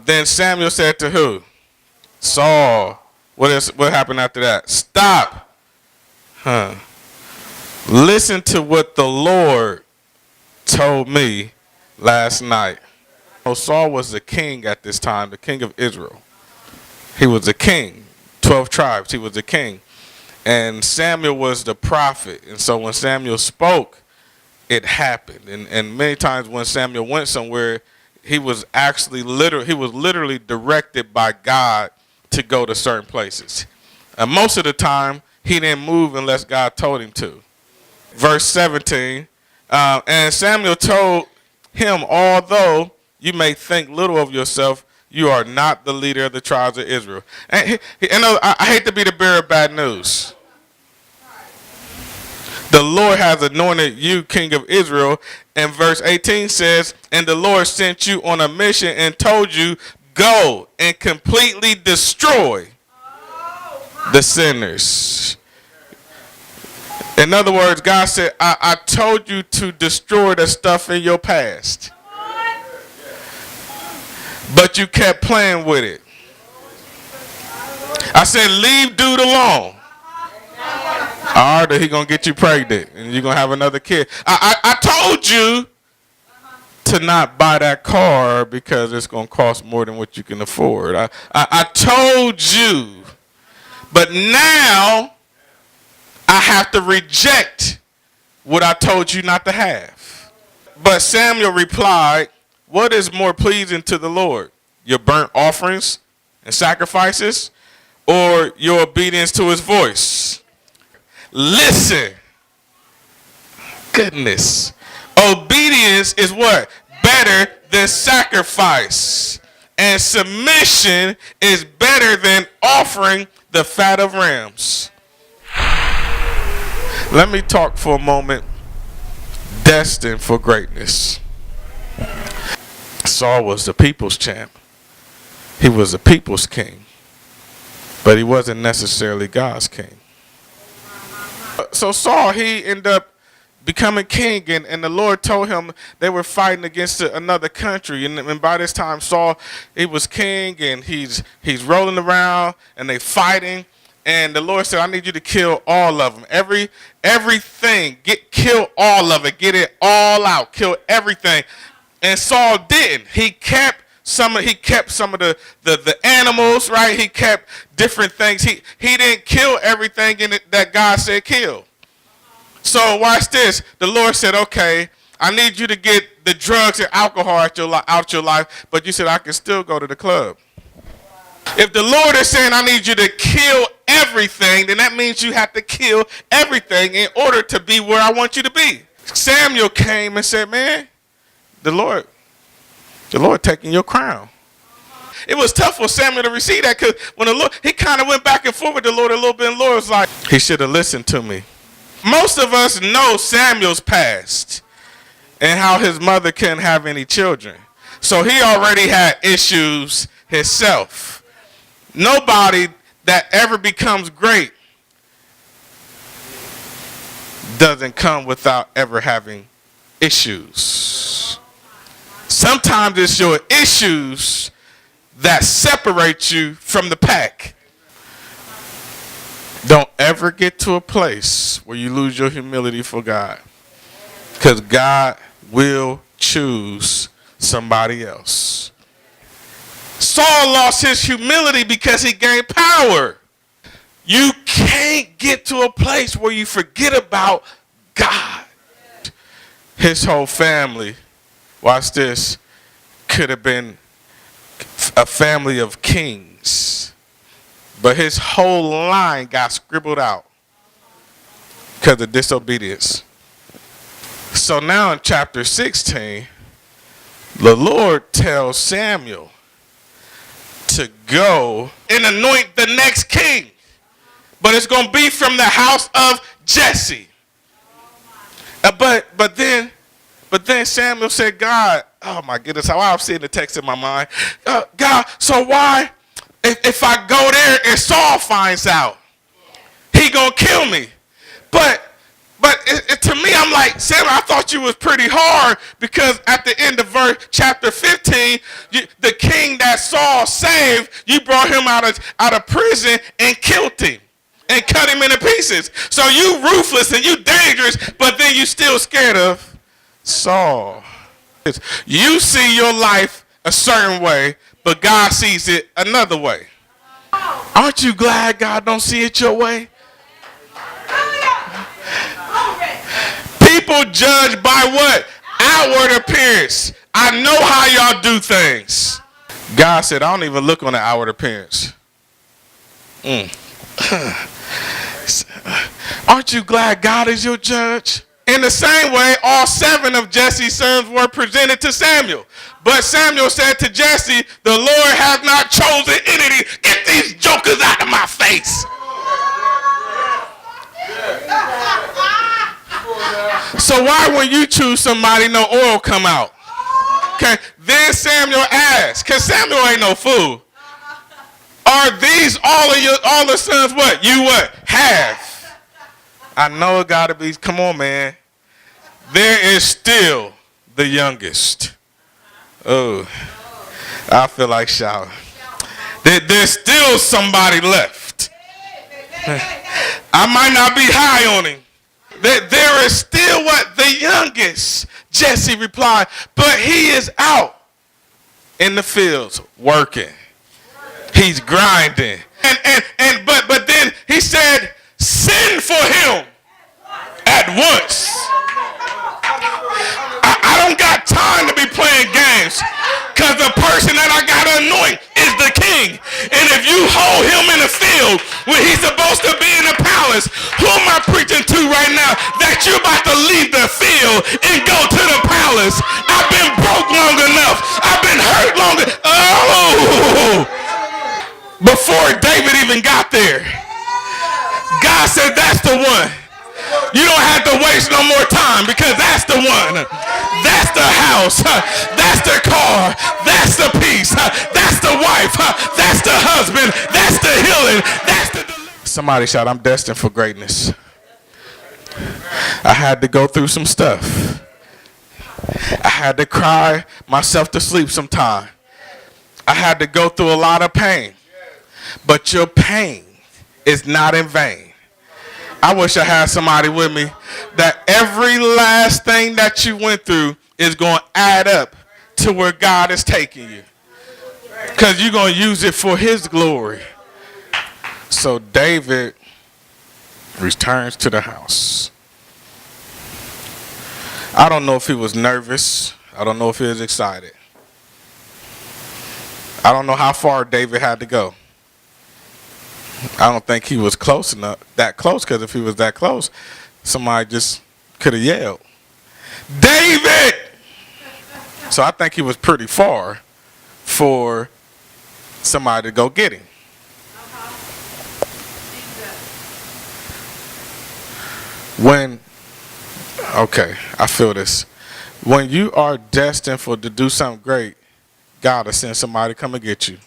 Then Samuel said to who? Saul. What happened after that? Stop. Listen to what the Lord told me last night. Saul was the king at this time, the king of Israel. He was the king. 12 tribes, he was the king. And Samuel was the prophet. And so when Samuel spoke, it happened. And many times when Samuel went somewhere, he was literally directed by God to go to certain places. And most of the time, he didn't move unless God told him to. Verse 17, and Samuel told him, although you may think little of yourself, you are not the leader of the tribes of Israel. And I hate to be the bearer of bad news. The Lord has anointed you king of Israel. And verse 18 says, and the Lord sent you on a mission and told you, go and completely destroy the sinners. In other words, God said, I told you to destroy the stuff in your past. But you kept playing with it. I said, leave dude alone. Or he gonna get you pregnant and you're gonna have another kid. I told you to not buy that car because it's gonna cost more than what you can afford. I told you, but now I have to reject what I told you not to have. But Samuel replied, what is more pleasing to the Lord? Your burnt offerings and sacrifices, or your obedience to his voice? Listen. Goodness. Obedience is what? Better than sacrifice. And submission is better than offering the fat of rams. Let me talk for a moment. Destined for greatness. Saul was the people's champ. He was the people's king. But he wasn't necessarily God's king. So Saul, he ended up becoming king, and the Lord told him they were fighting against another country. And by this time, Saul, he was king, and he's rolling around, and they fighting. And the Lord said, I need you to kill all of them. Everything. Kill all of it. Get it all out. Kill everything. And Saul didn't. He kept some of the animals, right? He kept different things. He didn't kill everything in it that God said kill. So watch this. The Lord said, okay, I need you to get the drugs and alcohol out your life, but you said I can still go to the club. If the Lord is saying I need you to kill everything, then that means you have to kill everything in order to be where I want you to be. Samuel came and said, man, the Lord taking your crown. It was tough for Samuel to receive that, because when the Lord, he kind of went back and forth with the Lord a little bit, and the Lord was like, he should have listened to me. Most of us know Samuel's past and how his mother couldn't have any children. So he already had issues himself. Nobody that ever becomes great doesn't come without ever having issues. Sometimes it's your issues that separate you from the pack. Don't ever get to a place where you lose your humility for God, because God will choose somebody else. Saul lost his humility because he gained power. You can't get to a place where you forget about God. His whole family, watch this, could have been a family of kings, but his whole line got scribbled out because of disobedience. So now in chapter 16, the Lord tells Samuel to go and anoint the next king, but it's going to be from the house of Jesse. But then Samuel said, God, oh my goodness, how I'm seeing the text in my mind. God, so why if I go there and Saul finds out, he gonna kill me. But to me, I'm like, Samuel, I thought you was pretty hard, because at the end of chapter 15, the king that Saul saved, you brought him out of prison and killed him and cut him into pieces. So you ruthless and you dangerous, but then you still scared of Saul. You see your life a certain way, but God sees it another way. Aren't you glad God don't see it your way? People judge by what? Outward appearance. I know how y'all do things. God said, I don't even look on the outward appearance. Aren't you glad God is your judge? In the same way, all 7 of Jesse's sons were presented to Samuel. But Samuel said to Jesse, the Lord hath not chosen any. Get these jokers out of my face. So why when you choose somebody, no oil come out? Okay. Then Samuel asked, because Samuel ain't no fool. Are these all the sons what? You what? Have. I know it gotta be, come on, man. There is still the youngest. Oh, I feel like shouting. There's still somebody left. I might not be high on him. There is still what? The youngest. Jesse replied, but he is out in the fields working. He's grinding. But then he said, send for him at once. I don't got time to be playing games, because the person that I got to anoint is the king. And if you hold him in the field when he's supposed to be in the palace, who am I preaching to right now that you're about to leave the field and go to the palace? I've been broke long enough. I've been hurt long enough. Oh! Before David even got there, God said, that's the one. You don't have to waste no more time, because that's the one. That's the house. That's the car. That's the peace. That's the wife. That's the husband. That's the healing. That's the deliverance. Somebody shout, I'm destined for greatness. I had to go through some stuff. I had to cry myself to sleep sometime. I had to go through a lot of pain. But your pain is not in vain. I wish I had somebody with me that every last thing that you went through is going to add up to where God is taking you, because you're going to use it for his glory. So David returns to the house. I don't know if he was nervous. I don't know if he was excited. I don't know how far David had to go. I don't think he was that close, because if he was that close, somebody just could have yelled, David! So I think he was pretty far for somebody to go get him. I feel this. When you are destined to do something great, God will send somebody to come and get you.